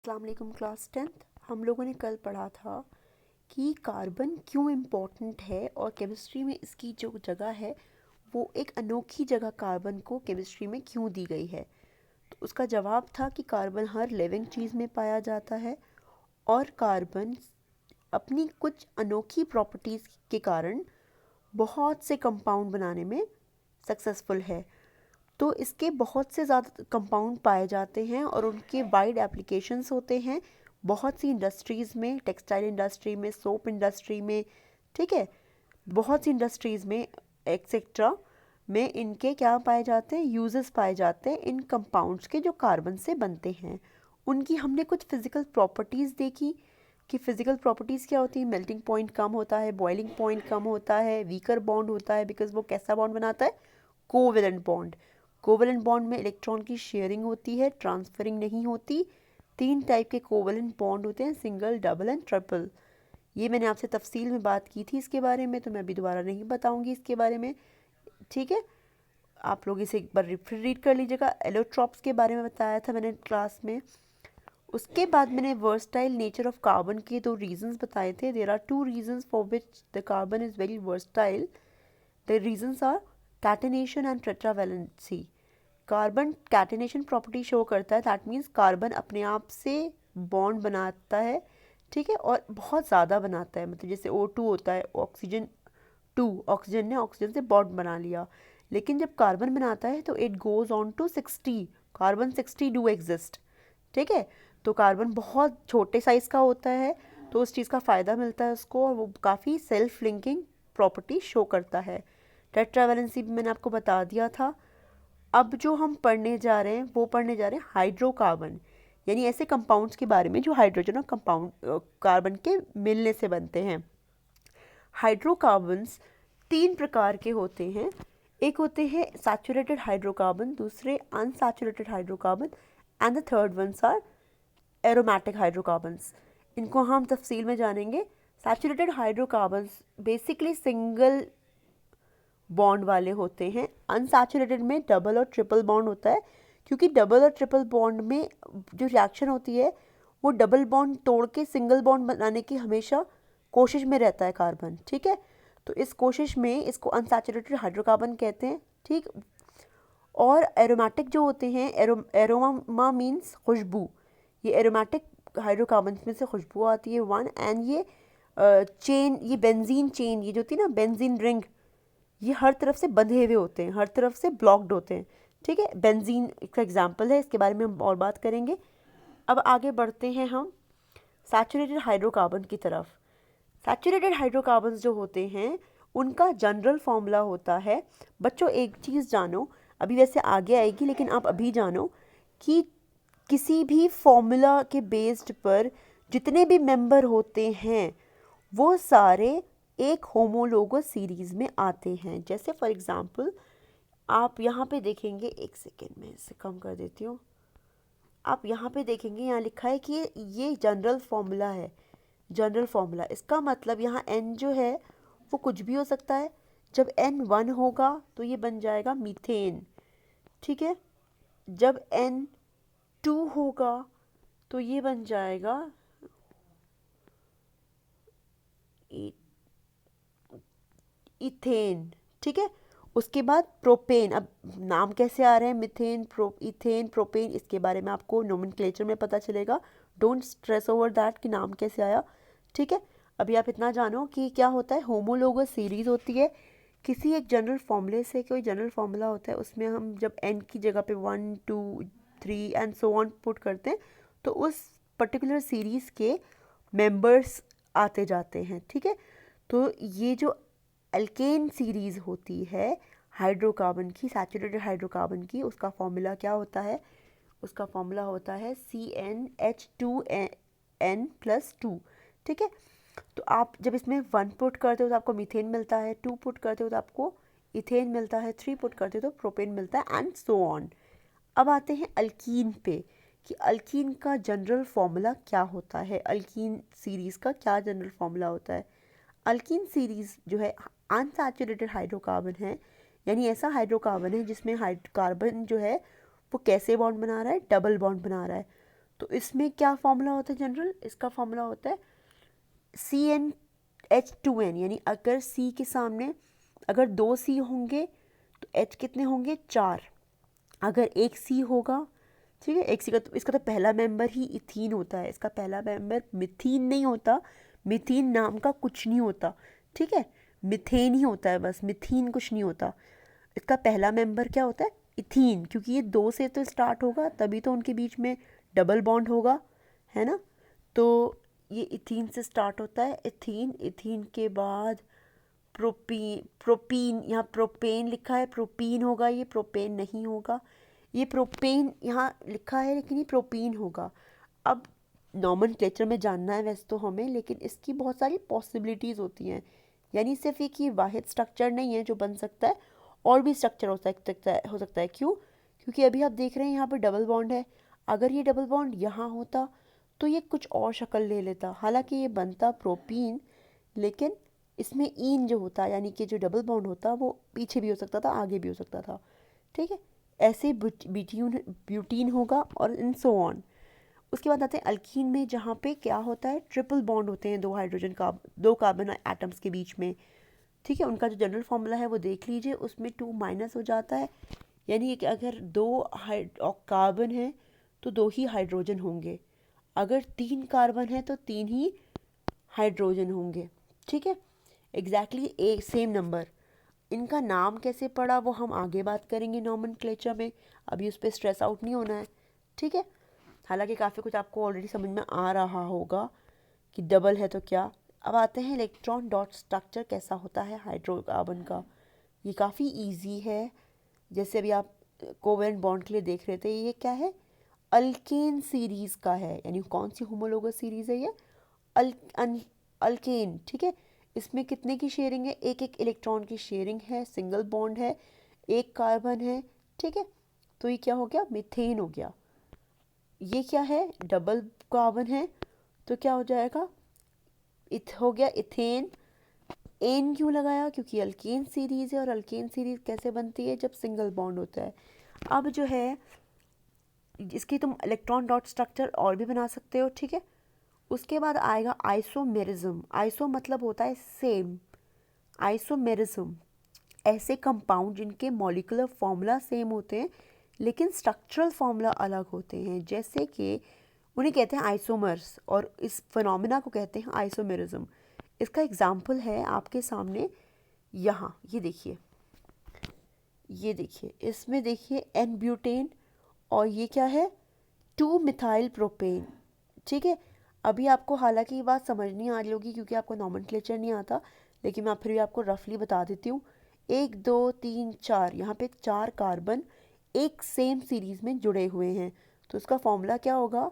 अस्सलाम वालेकुम class 10th। हम लोगों ने कल पढ़ा था कि कार्बन क्यों इम्पोर्टेंट है और केमिस्ट्री में इसकी जो जगह है वो एक अनोखी जगह कार्बन को केमिस्ट्री में क्यों दी गई है। तो उसका जवाब था कि कार्बन हर लिविंग चीज़ में पाया जाता है और कार्बन अपनी कुछ अनोखी प्रॉपर्टीज़ के कारण बहुत से कंपाउंड बनाने में सक्सेसफुल है। तो इसके बहुत से ज़्यादा कंपाउंड पाए जाते हैं और उनके वाइड एप्लीकेशंस होते हैं बहुत सी इंडस्ट्रीज़ में, टेक्सटाइल इंडस्ट्री में, सोप इंडस्ट्री में, ठीक है, बहुत सी इंडस्ट्रीज़ में एक्सेट्रा में इनके क्या पाए जाते हैं, यूजेस पाए जाते हैं इन कंपाउंड्स के जो कार्बन से बनते हैं। उनकी हमने कुछ फिज़िकल प्रॉपर्टीज़ देखी कि फ़िज़िकल प्रॉपर्टीज़ क्या होती है। मेल्टिंग पॉइंट कम होता है, बॉइलिंग पॉइंट कम होता है, वीकर बॉन्ड होता है बिकॉज वो कैसा बॉन्ड बनाता है, कोवेलेंट बॉन्ड। कोवेलेंट बॉन्ड में इलेक्ट्रॉन की शेयरिंग होती है, ट्रांसफरिंग नहीं होती। 3 टाइप के कोवेलेंट बॉन्ड होते हैं, सिंगल, डबल एंड ट्रिपल। ये मैंने आपसे तफसील में बात की थी इसके बारे में, तो मैं अभी दोबारा नहीं बताऊंगी इसके बारे में, ठीक है। आप लोग इसे एक बार फिर रीड कर लीजिएगा। एलोट्रॉप्स के बारे में बताया था मैंने क्लास में। उसके बाद मैंने वर्सटाइल नेचर ऑफ कार्बन के 2 रीजंस बताए थे। There are 2 reasons for which the carbon is very versatile. The reasons are catenation and tetravalency. Carbon catenation property show करता है, दैट मीन्स कार्बन अपने आप से बॉन्ड बनाता है, ठीक है, और बहुत ज़्यादा बनाता है। मतलब जैसे O2 होता है, ऑक्सीजन ने ऑक्सीजन से बॉन्ड बना लिया, लेकिन जब कार्बन बनाता है तो it goes on to 60, carbon 60 do exist, ठीक है। तो कार्बन बहुत छोटे साइज़ का होता है, तो उस चीज़ का फ़ायदा मिलता है उसको, और वो काफ़ी सेल्फ लिंकिंग प्रॉपर्टी शो करता है। टेट्रावैलेंसी भी मैंने आपको बता दिया था। अब जो हम पढ़ने जा रहे हैं वो पढ़ने जा रहे हैं हाइड्रोकार्बन, यानी ऐसे कंपाउंड्स के बारे में जो हाइड्रोजन और कंपाउंड कार्बन के मिलने से बनते हैं। हाइड्रोकार्बन्स 3 प्रकार के होते हैं। एक होते हैं सैचुरेटेड हाइड्रोकार्बन, दूसरे unsaturated hydrocarbon and the third ones are aromatic hydrocarbons. इनको हम तफसील में जानेंगे। Saturated hydrocarbons basically single bond वाले होते हैं। अनसैचुरेटेड में डबल और ट्रिपल बॉन्ड होता है, क्योंकि डबल और ट्रिपल बॉन्ड में जो रिएक्शन होती है वो डबल बॉन्ड तोड़ के सिंगल बॉन्ड बनाने की हमेशा कोशिश में रहता है कार्बन, ठीक है। तो इस कोशिश में इसको अनसैचुरेटेड हाइड्रोकार्बन कहते हैं, ठीक। और एरोमेटिक जो होते हैं, एरोमा मीन्स खुशबू, ये एरोमेटिक हाइड्रोकार्बन में से खुशबू आती है, वन। एंड ये चेन, ये बेंजीन चेन, ये जो होती है ना बेंजीन रिंग, ये हर तरफ से बंधे हुए होते हैं, हर तरफ से ब्लॉक्ड होते हैं, ठीक है। बेंजीन का एग्जांपल है, इसके बारे में हम और बात करेंगे। अब आगे बढ़ते हैं हम सैचुरेटेड हाइड्रोकार्बन की तरफ। सैचुरेटेड हाइड्रोकार्बन्स जो होते हैं उनका जनरल फॉर्मूला होता है, बच्चों एक चीज़ जानो, अभी वैसे आगे आएगी लेकिन आप अभी जानो कि किसी भी फॉर्मूला के बेस्ड पर जितने भी मेंबर होते हैं वो सारे एक होमोलोगस सीरीज़ में आते हैं। जैसे फॉर एग्ज़ाम्पल आप यहाँ पे देखेंगे, एक सेकेंड में इसे कम कर देती हूँ। आप यहाँ पे देखेंगे, यहाँ लिखा है कि ये जनरल फॉर्मूला है। जनरल फॉर्मूला इसका मतलब यहाँ n जो है वो कुछ भी हो सकता है। जब n 1 होगा तो ये बन जाएगा मीथेन, ठीक है। जब n 2 होगा तो ये बन जाएगा इथेन, ठीक है। उसके बाद प्रोपेन, अब नाम कैसे आ रहे हैं, मिथेन, इथेन, प्रोपेन, इसके बारे में आपको नोमेनक्लेचर में पता चलेगा। डोंट स्ट्रेस ओवर दैट कि नाम कैसे आया, ठीक है। अभी आप इतना जानो कि क्या होता है, होमोलोगस सीरीज होती है। किसी एक जनरल फॉर्मूले से, कोई जनरल फॉर्मूला होता है, उसमें हम जब n की जगह पे 1 2 3 एंड सो ऑन पुट करते हैं तो उस पर्टिकुलर सीरीज़ के मेंबर्स आते जाते हैं, ठीक है। तो ये जो एल्केन सीरीज़ होती है हाइड्रोकार्बन की, सैचुरेटेड हाइड्रोकार्बन की, उसका फॉर्मूला क्या होता है, उसका फॉर्मूला होता है CnH2n+2, ठीक है। तो आप जब इसमें 1 पुट करते हो तो आपको मीथेन मिलता है, 2 पुट करते हो तो आपको इथेन मिलता है, 3 पुट करते हो तो प्रोपेन मिलता है, एंड सो ऑन। अब आते हैं अल्कीन पे कि अल्कीन का जनरल फॉर्मूला क्या होता है, अल्कीन सीरीज़ का क्या जनरल फॉर्मूला होता है। अल्कीन सीरीज़ जो है अनसैचुरेटेड हाइड्रोकार्बन है, यानी ऐसा हाइड्रोकार्बन है जिसमें कार्बन जो है वो कैसे बॉन्ड बना रहा है, डबल बॉन्ड बना रहा है। तो इसमें क्या फॉर्मूला होता है जनरल, इसका फॉर्मूला होता है CnH2n, यानी अगर C के सामने अगर 2 C होंगे तो H कितने होंगे, 4। अगर एक C होगा, ठीक है, एक C का तो इसका तो पहला मेंबर ही इथीन होता है, इसका पहला मेंबर मिथीन नहीं होता, मिथीन नाम का कुछ नहीं होता, ठीक है, मिथेन ही होता है बस, मिथीन कुछ नहीं होता। इसका पहला मेंबर क्या होता है, इथीन, क्योंकि ये 2 से तो स्टार्ट होगा, तभी तो उनके बीच में डबल बॉन्ड होगा, है ना। तो ये इथीन से स्टार्ट होता है, इथीन, इथीन के बाद प्रोपीन, प्रोपीन, यहाँ प्रोपेन लिखा है, प्रोपीन होगा, ये प्रोपेन नहीं होगा, ये प्रोपेन यहाँ लिखा है लेकिन ये प्रोपीन होगा। अब नॉमेनक्लेचर में जानना है वैसे तो हमें, लेकिन इसकी बहुत सारी पॉसिबिलिटीज़ होती हैं, यानी सिर्फ एक ही वाहिद स्ट्रक्चर नहीं है जो बन सकता है, और भी स्ट्रक्चर हो सकता है। क्यों, क्योंकि अभी आप देख रहे हैं यहाँ पर डबल बॉन्ड है, अगर ये डबल बॉन्ड यहाँ होता तो ये कुछ और शक्ल ले लेता, हालांकि ये बनता प्रोपीन, लेकिन इसमें ईन जो होता है यानी कि जो डबल बॉन्ड होता वो पीछे भी हो सकता था, आगे भी हो सकता था, ठीक है। ऐसे ब्यूटीन होगा और इन सो ऑन। उसके बाद आते हैं अल्कीन में, जहाँ पे क्या होता है, ट्रिपल बॉन्ड होते हैं दो कार्बन एटम्स के बीच में, ठीक है। उनका जो जनरल फार्मूला है वो देख लीजिए, उसमें 2 माइनस हो जाता है, यानी कि अगर 2 कार्बन है तो 2 ही हाइड्रोजन होंगे, अगर 3 कार्बन है तो 3 ही हाइड्रोजन होंगे, ठीक है। एग्जैक्टली एक सेम नंबर। इनका नाम कैसे पड़ा वो हम आगे बात करेंगे नॉमेनक्लेचर में, अभी उस पर स्ट्रेस आउट नहीं होना है, ठीक है। हालांकि काफ़ी कुछ आपको ऑलरेडी समझ में आ रहा होगा कि डबल है तो क्या। अब आते हैं इलेक्ट्रॉन डॉट स्ट्रक्चर कैसा होता है हाइड्रोकार्बन का। ये काफ़ी इजी है, जैसे अभी आप कोवेलेंट बॉन्ड के लिए देख रहे थे, ये क्या है, अल्केन सीरीज़ का है, यानी कौन सी होमोलोगस सीरीज़ है ये, अल अल्केन, ठीक है। इसमें कितने की शेयरिंग है, एक एक इलेक्ट्रॉन की शेयरिंग है, सिंगल बॉन्ड है, एक कार्बन है, ठीक है। तो ये क्या हो गया, मीथेन हो गया। ये क्या है, डबल कार्बन है, तो क्या हो जाएगा, हो गया इथेन। एन क्यों लगाया, क्योंकि अल्केन सीरीज़ है, और अल्केन सीरीज़ कैसे बनती है, जब सिंगल बॉन्ड होता है। अब जो है इसकी तुम इलेक्ट्रॉन डॉट स्ट्रक्चर और भी बना सकते हो, ठीक है। उसके बाद आएगा आइसोमेरिज्म। आइसो मतलब होता है सेम, आइसोमेरिज्म ऐसे कंपाउंड जिनके मॉलिक्यूलर फॉर्मूला सेम होते हैं लेकिन स्ट्रक्चरल फॉर्मूला अलग होते हैं, जैसे कि उन्हें कहते हैं आइसोमर्स, और इस फिनोमेना को कहते हैं आइसोमेरिज्म। इसका एग्जांपल है आपके सामने यहाँ, ये देखिए इसमें देखिए एन ब्यूटेन, और ये क्या है, 2 मिथाइल प्रोपेन, ठीक है। अभी आपको हालांकि ये बात समझ नहीं आ रही होगी क्योंकि आपको नॉमेनक्लेचर नहीं आता, लेकिन मैं फिर भी आपको रफली बता देती हूँ। 1 2 3 4, यहाँ पे 4 कार्बन एक सेम सीरीज़ में जुड़े हुए हैं, तो इसका फॉर्मूला क्या होगा,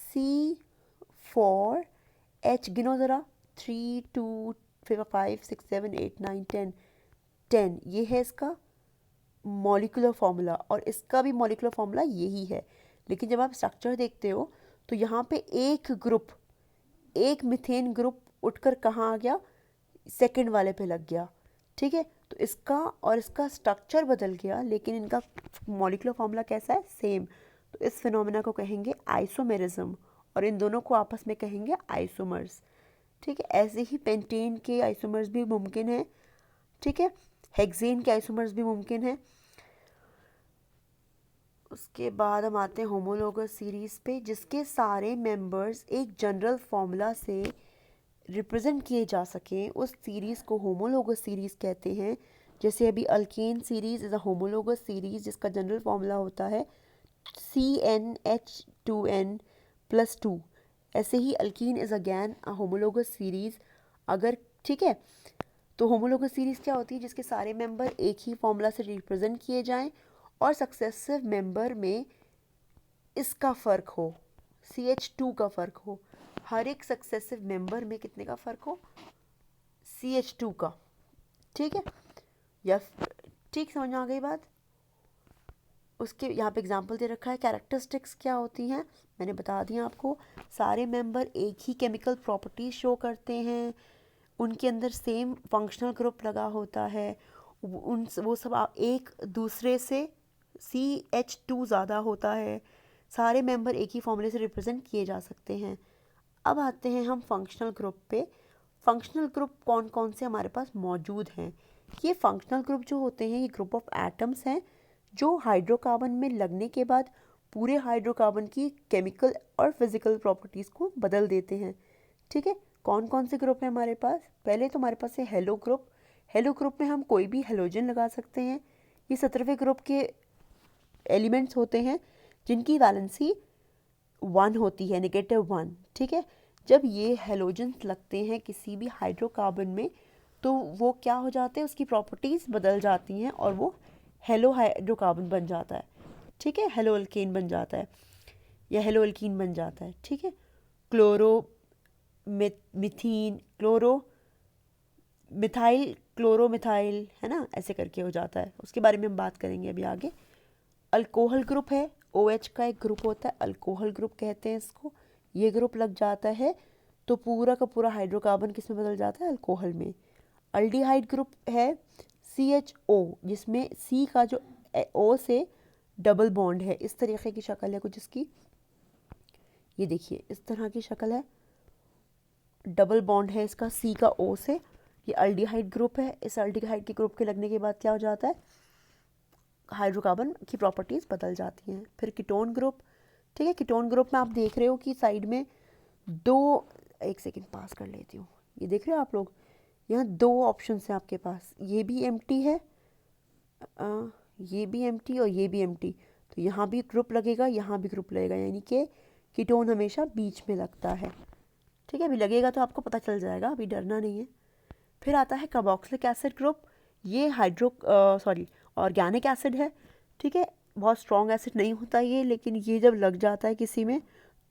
C4H, गिनो ज़रा, 3 2 5 6 7 8 9 10 10, ये है इसका मॉलिक्यूलर फार्मूला, और इसका भी मॉलिक्यूलर फार्मूला यही है। लेकिन जब आप स्ट्रक्चर देखते हो तो यहाँ पे एक मीथेन ग्रुप उठकर कहाँ आ गया, सेकंड वाले पे लग गया, ठीक है। तो इसका और इसका स्ट्रक्चर बदल गया, लेकिन इनका मॉलिक्यूलर फार्मूला कैसा है, सेम। तो इस फिनोमेना को कहेंगे आइसोमेरिज्म, और इन दोनों को आपस में कहेंगे आइसोमर्स, ठीक है। ऐसे ही पेंटेन के आइसोमर्स भी मुमकिन है, ठीक है, हेक्सेन के आइसोमर्स भी मुमकिन है। उसके बाद हम आते हैं होमोलोगस सीरीज़ पे, जिसके सारे मेंबर्स एक जनरल फार्मूला से रिप्रेजेंट किए जा सकें, उस सीरीज़ को होमोलोगस सीरीज़ कहते हैं। जैसे अभी alkane series is a homologous series जिसका जनरल फार्मूला होता है CnH2n+2। ऐसे ही alkene is again a homologous series, अगर, ठीक है। तो होमोलोगस सीरीज़ क्या होती है, जिसके सारे मेंबर एक ही फॉर्मूला से रिप्रेजेंट किए जाएं और सक्सेसिव मेंबर में इसका फ़र्क हो, CH2 का फ़र्क हो, हर एक सक्सेसिव मेंबर में कितने का फ़र्क हो, CH2 का, ठीक है। या ठीक समझ में आ गई बात। उसके यहाँ पे एग्जांपल दे रखा है, कैरेक्टरिस्टिक्स क्या होती हैं मैंने बता दिया आपको। सारे मेंबर एक ही केमिकल प्रॉपर्टीज शो करते हैं, उनके अंदर सेम फंक्शनल ग्रुप लगा होता है, वो सब एक दूसरे से CH2 ज़्यादा होता है, सारे मेंबर एक ही फॉर्मूले से रिप्रेजेंट किए जा सकते हैं। अब आते हैं हम फंक्शनल ग्रुप पे। फंक्शनल ग्रुप कौन कौन से हमारे पास मौजूद हैं? ये फंक्शनल ग्रुप जो होते हैं ये ग्रुप ऑफ एटम्स हैं जो हाइड्रोकार्बन में लगने के बाद पूरे हाइड्रोकार्बन की केमिकल और फिजिकल प्रॉपर्टीज़ को बदल देते हैं। ठीक है, कौन कौन से ग्रुप हैं हमारे पास? पहले तो हमारे पास है हेलो ग्रुप। हेलो ग्रुप में हम कोई भी हेलोजन लगा सकते हैं। ये 17वें ग्रुप के एलिमेंट्स होते हैं जिनकी वैलेंसी 1 होती है, -1। ठीक है, जब ये हेलोजन्स लगते हैं किसी भी हाइड्रोकार्बन में तो वो क्या हो जाते हैं, उसकी प्रॉपर्टीज़ बदल जाती हैं और वो हेलो हाइड्रोकार्बन बन जाता है। ठीक है, हेलो अल्केन बन जाता है या हेलो अल्कीन बन जाता है। ठीक है, chloro methane chloro methyl chloro methyl, है ना, ऐसे करके हो जाता है। उसके बारे में हम बात करेंगे अभी आगे। अल्कोहल ग्रुप है, OH का एक ग्रुप होता है, अल्कोहल ग्रुप कहते हैं इसको। ये ग्रुप लग जाता है तो पूरा का पूरा हाइड्रोकार्बन किस में बदल जाता है? अल्कोहल में। अल्डिहाइड ग्रुप है CHO, जिसमें C का जो O से डबल बॉन्ड है, इस तरीके की शक्ल है कुछ इसकी। ये देखिए इस तरह की शक्ल है, डबल बॉन्ड है इसका C का O से। ये अल्डिहाइड ग्रुप है। इस अल्डिहाइड के ग्रुप के लगने के बाद क्या हो जाता है? हाइड्रोकार्बन की प्रॉपर्टीज़ बदल जाती हैं। फिर कीटोन ग्रुप। ठीक है, कीटोन ग्रुप में आप देख रहे हो कि साइड में एक सेकंड पास कर लेती हूँ। ये देख रहे हो आप लोग, यहाँ 2 ऑप्शन हैं आपके पास, ये भी एम्प्टी है, ये भी एम्प्टी और ये भी एम्प्टी। तो यहाँ भी ग्रुप लगेगा, यहाँ भी ग्रुप लगेगा, यानी कि कीटोन हमेशा बीच में लगता है। ठीक है, अभी लगेगा तो आपको पता चल जाएगा, अभी डरना नहीं है। फिर आता है कार्बोक्सिलिक एसिड ग्रुप। ये ऑर्गेनिक एसिड है। ठीक है, बहुत स्ट्रॉन्ग एसिड नहीं होता ये, लेकिन ये जब लग जाता है किसी में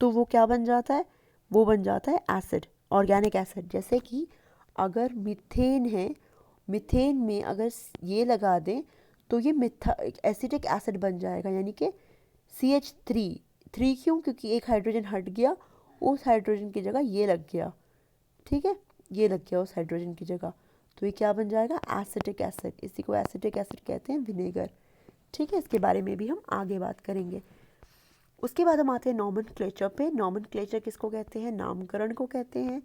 तो वो क्या बन जाता है? वो बन जाता है एसिड, ऑर्गेनिक एसिड। जैसे कि अगर मीथेन है, मीथेन में अगर ये लगा दें तो ये एसिटिक एसिड बन जाएगा, यानी कि CH3। क्यों? क्योंकि एक हाइड्रोजन हट गया, उस हाइड्रोजन की जगह ये लग गया। ठीक है, ये लग गया उस हाइड्रोजन की जगह, तो ये क्या बन जाएगा? Acetic acid. इसी को एसिटिक एसिड कहते हैं, विनेगर। ठीक है, इसके बारे में भी हम आगे बात करेंगे। उसके बाद हम आते हैं नॉमेनक्लेचर पे। नॉमेनक्लेचर किसको कहते हैं? नामकरण को कहते हैं।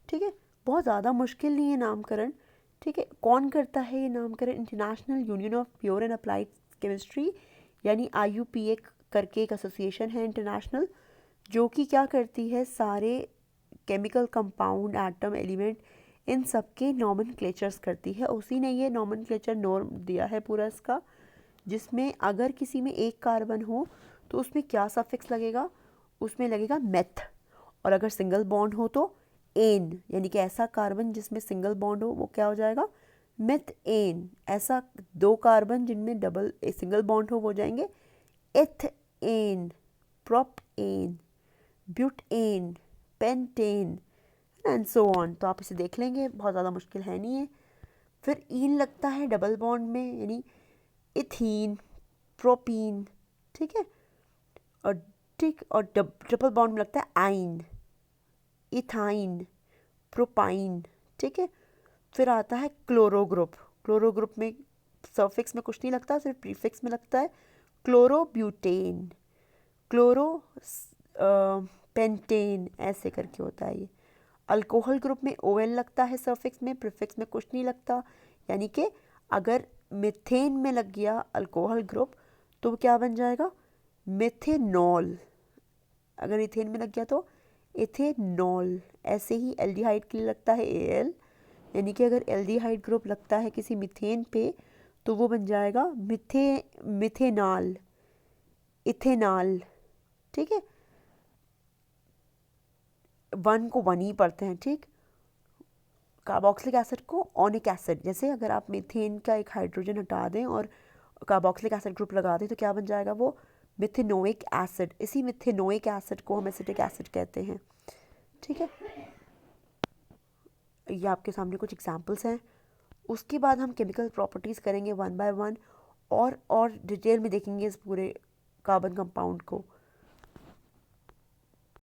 ठीक है, बहुत ज़्यादा मुश्किल नहीं है नामकरण। ठीक है, कौन करता है ये नामकरण? International union of pure and applied chemistry, यानी IUPA करके एक एसोसिएशन है इंटरनेशनल, जो कि क्या करती है, सारे केमिकल कंपाउंड, एटम, एलिमेंट, इन सब के नॉमेनक्लेचर्स करती है। उसी ने ये नॉमेनक्लेचर नॉर्म दिया है पूरा इसका, जिसमें अगर किसी में एक कार्बन हो तो उसमें क्या सफिक्स लगेगा? उसमें लगेगा मेथ। और अगर सिंगल बॉन्ड हो तो एन, यानी कि ऐसा कार्बन जिसमें सिंगल बॉन्ड हो वो क्या हो जाएगा? मेथएन। ऐसा 2 कार्बन जिनमें सिंगल बॉन्ड हो वो जाएंगे ethane, propane, butane, pentane and so on. तो आप इसे देख लेंगे, बहुत ज़्यादा मुश्किल है नहीं है। फिर ईन लगता है डबल बॉन्ड में, यानी इथीन, प्रोपीन। ठीक है, और ट्रिपल बॉन्ड में लगता है आइन, इथाइन, प्रोपाइन। ठीक है, फिर आता है क्लोरो ग्रुप। क्लोरो ग्रुप में सफिक्स में कुछ नहीं लगता, सिर्फ प्रीफिक्स में लगता है। क्लोरोब्यूटेन, क्लोरो पेंटेन, ऐसे करके होता है ये। अल्कोहल ग्रुप में OL लगता है सफिक्स में, प्रीफिक्स में कुछ नहीं लगता, यानी कि अगर मिथेन में लग गया अल्कोहल ग्रुप तो क्या बन जाएगा? मिथेनॉल। अगर इथेन में लग गया तो इथेनॉल। ऐसे ही एल्डिहाइड के लिए लगता है AL, यानी कि अगर एल्डिहाइड ग्रुप लगता है किसी मिथेन पे तो वो बन जाएगा मिथेनॉल, इथेनॉल। ठीक है, 1 को 1 ही पढ़ते हैं। ठीक, कार्बोक्सिलिक एसिड को ऑनिक एसिड, जैसे अगर आप मीथेन का एक हाइड्रोजन हटा दें और कार्बोक्सिलिक एसिड ग्रुप लगा दें तो क्या बन जाएगा? वो मिथेनोइक एसिड। इसी मिथेनोइक एसिड को हम एसिटिक एसिड कहते हैं। ठीक है, ये आपके सामने कुछ एग्जांपल्स हैं। उसके बाद हम केमिकल प्रॉपर्टीज़ करेंगे 1 बाय 1 और डिटेल में देखेंगे इस पूरे कार्बन कंपाउंड को।